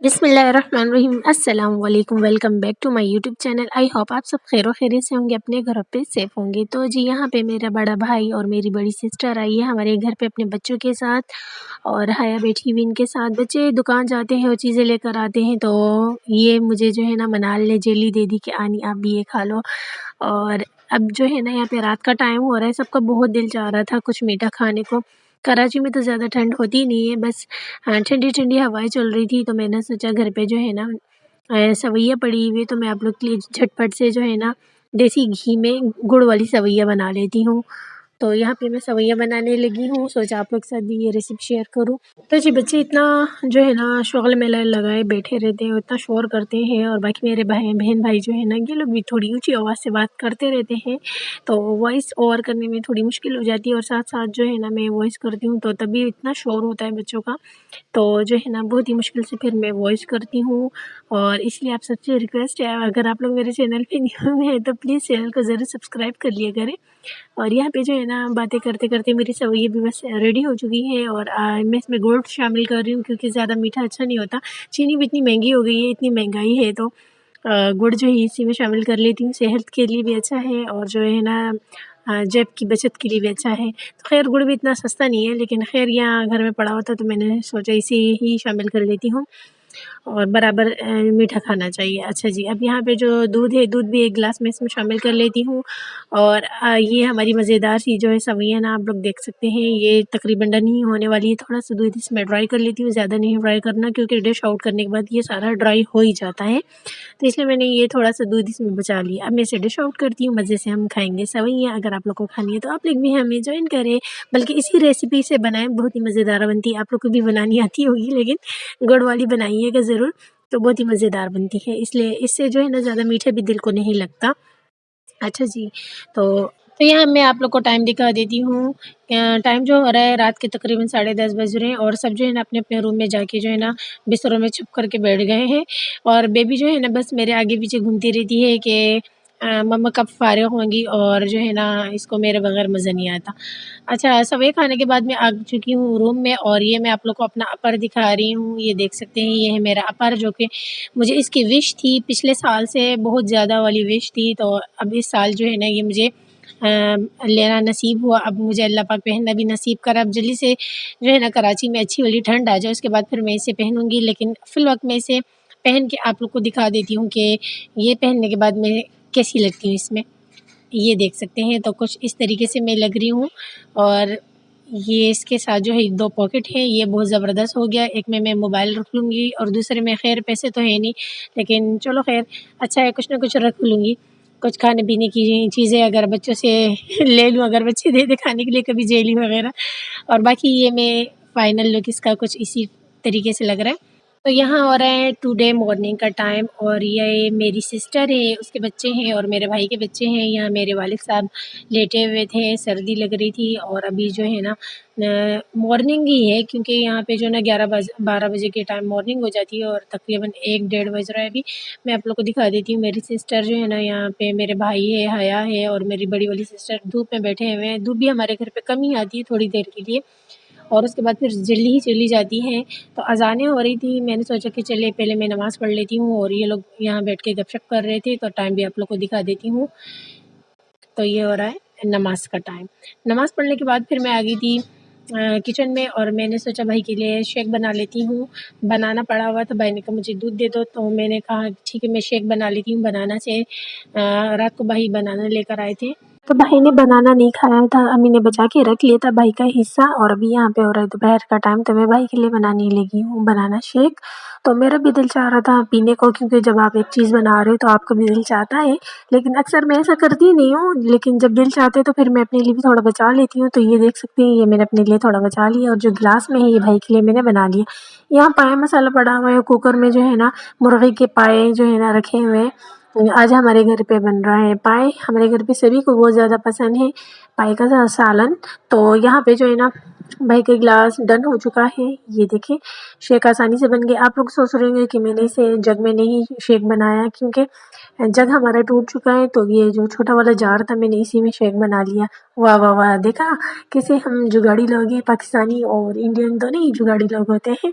बिस्मिल्लाहिर्रहमानिर्रहीम। अस्सलाम वालेकुम। Welcome back to my YouTube channel. I hope आप सब खैर खैरियत से होंगे, अपने घर पे सेफ होंगे। तो जी यहाँ पे मेरा बड़ा भाई और मेरी बड़ी सिस्टर आई है हमारे घर पे अपने बच्चों के साथ, और हाया बैठी हुई इनके साथ। बच्चे दुकान जाते हैं और चीज़ें लेकर आते हैं, तो ये मुझे जो है ना मनाल ने जेली दे दी कि आनी आप भी ये खा लो। और अब जो है ना यहाँ पे रात का टाइम हो रहा है, सबका बहुत दिल चाह रहा था कुछ मीठा खाने को। कराची में तो ज़्यादा ठंड होती नहीं है, बस ठंडी ठंडी हवाएं चल रही थी, तो मैंने सोचा घर पे जो है ना सवैयाँ पड़ी हुई है, तो मैं आप लोग के लिए झटपट से जो है ना देसी घी में गुड़ वाली सवैयाँ बना लेती हूँ। तो यहाँ पे मैं सवैयाँ बनाने लगी हूँ, सोचा आप लोग के साथ भी ये रेसिपी शेयर करूँ। तो जी बच्चे इतना जो है ना शोगल मेला लगाए बैठे रहते हैं, इतना शोर करते हैं, और बाकी मेरे बहन भाई जो है ना ये लोग भी थोड़ी ऊंची आवाज़ से बात करते रहते हैं, तो वॉइस ओवर करने में थोड़ी मुश्किल हो जाती है। और साथ साथ जो है ना मैं वॉइस करती हूँ तो तभी इतना शोर होता है बच्चों का, तो जो है ना बहुत ही मुश्किल से फिर मैं वॉइस करती हूँ। और इसलिए आप सबसे रिक्वेस्ट है, अगर आप लोग मेरे चैनल पे न्यू हैं तो प्लीज़ चैनल को ज़रूर सब्सक्राइब कर लिया करें। और यहाँ पे जो है ना बातें करते करते मेरी सवैयाँ भी बस रेडी हो चुकी है, और मैं इसमें गुड़ शामिल कर रही हूँ क्योंकि ज़्यादा मीठा अच्छा नहीं होता। चीनी भी इतनी महंगी हो गई है, इतनी महंगाई है, तो गुड़ जो है इसी में शामिल कर लेती हूँ। सेहत के लिए भी अच्छा है, और जो है ना जेब की बचत के लिए भी अच्छा है। तो खैर गुड़ भी इतना सस्ता नहीं है, लेकिन खैर यहाँ घर में पड़ा हुआ था तो मैंने सोचा इसे ही शामिल कर लेती हूँ, और बराबर मीठा खाना चाहिए। अच्छा जी, अब यहाँ पे जो दूध है, दूध भी एक गिलास में इसमें शामिल कर लेती हूँ। और ये हमारी मज़ेदार सी जो है सवैयाँ ना आप लोग देख सकते हैं, ये तकरीबन डन ही होने वाली है। थोड़ा सा दूध इसमें ड्राई कर लेती हूँ, ज़्यादा नहीं ड्राई करना क्योंकि डिश आउट करने के बाद ये सारा ड्राई हो ही जाता है, तो इसलिए मैंने ये थोड़ा सा दूध इसमें बचा लिया। अब मैं इसे डिश आउट करती हूँ, मज़े से हम खाएंगे सवैयाँ। अगर आप लोग को खानी है तो आप लोग भी हमें ज्वाइन करें, बल्कि इसी रेसिपी से बनाएं, बहुत ही मज़ेदार बनती है। आप लोग को भी बनानी आती होगी, लेकिन गुड़ वाली बनाइएगा ज़रूर, तो बहुत ही मज़ेदार बनती है। इसलिए इससे जो है ना ज़्यादा मीठा भी दिल को नहीं लगता। अच्छा जी, तो यहाँ मैं आप लोग को टाइम दिखा देती हूँ। टाइम जो हो रहा है रात के तकरीबन 10:30 बज रहे हैं, और सब जो है ना अपने अपने रूम में जाके जो है ना बिस्तरों में छुप करके बैठ गए हैं। और बेबी जो है ना बस मेरे आगे पीछे घूमती रहती है कि मम्मा कब फारिग होंगी, और जो है ना इसको मेरे बगैर मज़ा नहीं आता। अच्छा, सवेरे खाने के बाद मैं आ चुकी हूँ रूम में, और ये मैं आप लोग को अपना अपर दिखा रही हूँ। ये देख सकते हैं, ये है मेरा अपर, जो कि मुझे इसकी विश थी पिछले साल से, बहुत ज़्यादा वाली विश थी, तो अब इस साल जो है ना ये मुझे लेना नसीब हुआ। अब मुझे अल्लाह पाक पहनना भी नसीब करा। अब जल्दी से जो है ना कराची में अच्छी वाली ठंड आ जाए, उसके बाद फिर मैं इसे पहनूँगी, लेकिन फ़िलवक़्त मैं इसे पहन के आप लोग को दिखा देती हूँ कि ये पहनने के बाद मैं कैसी लगती हूँ इसमें। ये देख सकते हैं, तो कुछ इस तरीके से मैं लग रही हूँ। और ये इसके साथ जो है 2 पॉकेट है, ये बहुत ज़बरदस्त हो गया। एक में मैं मोबाइल रख लूँगी और दूसरे में खैर पैसे तो है नहीं, लेकिन चलो खैर अच्छा है, कुछ ना कुछ रख लूँगी। कुछ खाने-पीने की चीज़ें अगर बच्चों से ले लूँ, अगर बच्चे दे दें खाने के लिए कभी जेली वग़ैरह। और बाकी ये मैं फाइनल लुक इसका कुछ इसी तरीके से लग रहा है। तो यहाँ हो रहा है टुडे मॉर्निंग का टाइम, और ये मेरी सिस्टर है, उसके बच्चे हैं, और मेरे भाई के बच्चे हैं। यहाँ मेरे वालिद साहब लेटे हुए थे, सर्दी लग रही थी, और अभी जो है ना मॉर्निंग ही है, क्योंकि यहाँ पे जो है ना 12 बजे के टाइम मॉर्निंग हो जाती है, और तकरीबन 1 डेढ़ बज रहा है अभी। मैं आप लोग को दिखा देती हूँ, मेरी सिस्टर जो है ना यहाँ पे, मेरे भाई है, हया है, और मेरी बड़ी वाली सिस्टर धूप में बैठे हुए हैं। धूप भी हमारे घर पे कम ही आती है थोड़ी देर के लिए, और उसके बाद फिर जल्दी ही चली जाती हैं। तो अज़ानें हो रही थी, मैंने सोचा कि चलिए पहले मैं नमाज़ पढ़ लेती हूँ, और ये लोग यहाँ बैठ के गपशप कर रहे थे, तो टाइम भी आप लोग को दिखा देती हूँ। तो ये हो रहा है नमाज़ का टाइम। नमाज़ पढ़ने के बाद फिर मैं आ गई थी किचन में, और मैंने सोचा भाई के लिए शेक बना लेती हूँ। बनाना पड़ा हुआ था, भाई ने कहा मुझे दूध दे दो, तो मैंने कहा ठीक है मैं शेक बना लेती हूँ बनाना से। रात को भाई बनाना लेकर आए थे, तो भाई ने बनाना नहीं खाया था, अम्मी ने बचा के रख लिया था भाई का हिस्सा। और अभी यहाँ पे हो रहा है दोपहर का टाइम, तो मैं भाई के लिए बनाने लगी हूँ बनाना शेक। तो मेरा भी दिल चाह रहा था पीने को, क्योंकि जब आप एक चीज़ बना रहे हो तो आपका भी दिल चाहता है, लेकिन अक्सर मैं ऐसा करती नहीं हूँ, लेकिन जब दिल चाहते तो फिर मैं अपने लिए भी थोड़ा बचा लेती हूँ। तो ये देख सकते हैं, ये मैंने अपने लिए थोड़ा बचा लिया, और जो गिलास में है ये भाई के लिए मैंने बना लिया। यहाँ पाए मसाला पड़ा हुआ है, कुकर में जो है ना मुर्गे के पाए जो है ना रखे हुए हैं। आज हमारे घर पे बन रहा है पाए, हमारे घर पे सभी को बहुत ज़्यादा पसंद है पाए का सालन। तो यहाँ पे जो है ना भाई का गिलास डन हो चुका है, ये देखिए शेक आसानी से बन गया। आप लोग सोच रहे होंगे कि मैंने इसे जग में नहीं शेक बनाया, क्योंकि जग हमारा टूट चुका है, तो ये जो छोटा वाला जार था मैंने इसी में शेक बना लिया। वाह वाह वाह, देखा कैसे हम जुगाड़ी लोग हैं, पाकिस्तानी और इंडियन दोनों ही जुगाड़ी लोग होते हैं।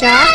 4،